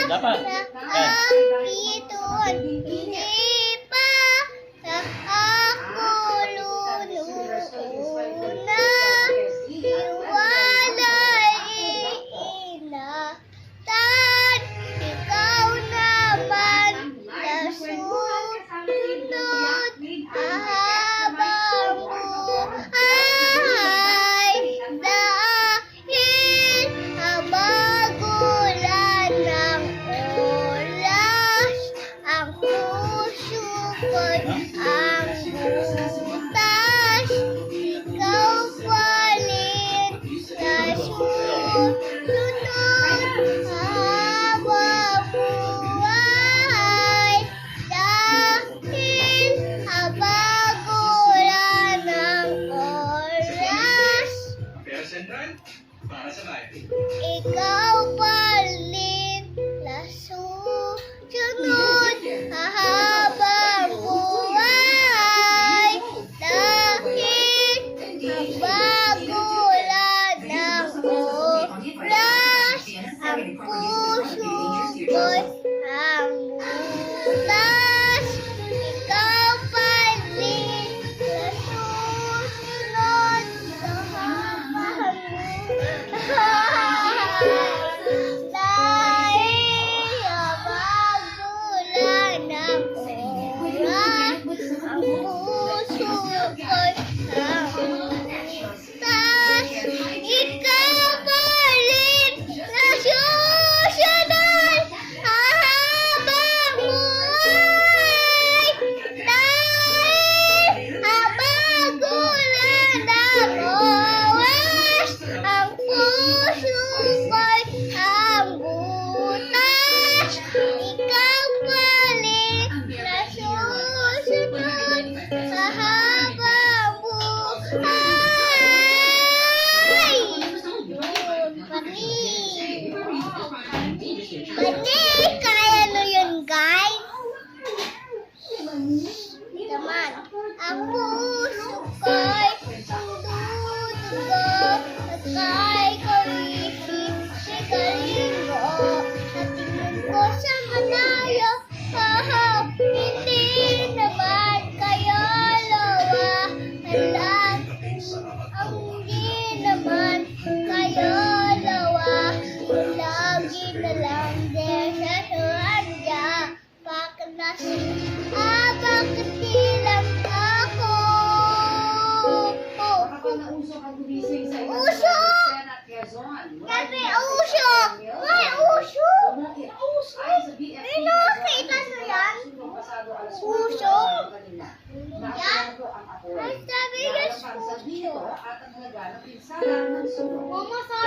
Dapat. Naakitun, hindi pa sa ako luluna. Iwalay inatan, ikaw naman nasunod habang buhay. Dahil magulan ng oras, ang puso ko'y ang butas. Ikaw palit na sunod habang buhay. Dahil magulan ng oras, ikaw palit na sunod habang buhay. Dahil magulan ng oras, ang puso ko'y ang butas. Ikaw palit na sunod habang dahil magulan ng oras, ang puso ko'y ang butas. Ikaw palit na susunod habang buhay. Dahil magulan ng oras, ang puso ko'y ang butas. Ikaw palit na susunod habang buhay. Pani, kaya nyo yun, guys? Naman, ang puso ko'y tumutugo at kay kawisip si Kalingo. Sa tingin ko sa malayo, hindi naman kayo lawahan. Hindi naman kayo lawahan. Lagi na lang din sa suhandya. Bakit bakit di lang ako? Uso! Sabi uso! May uso! May nakakita nyo yan? Uso? Yan? Ay, sabi yan uso. Mama, sabi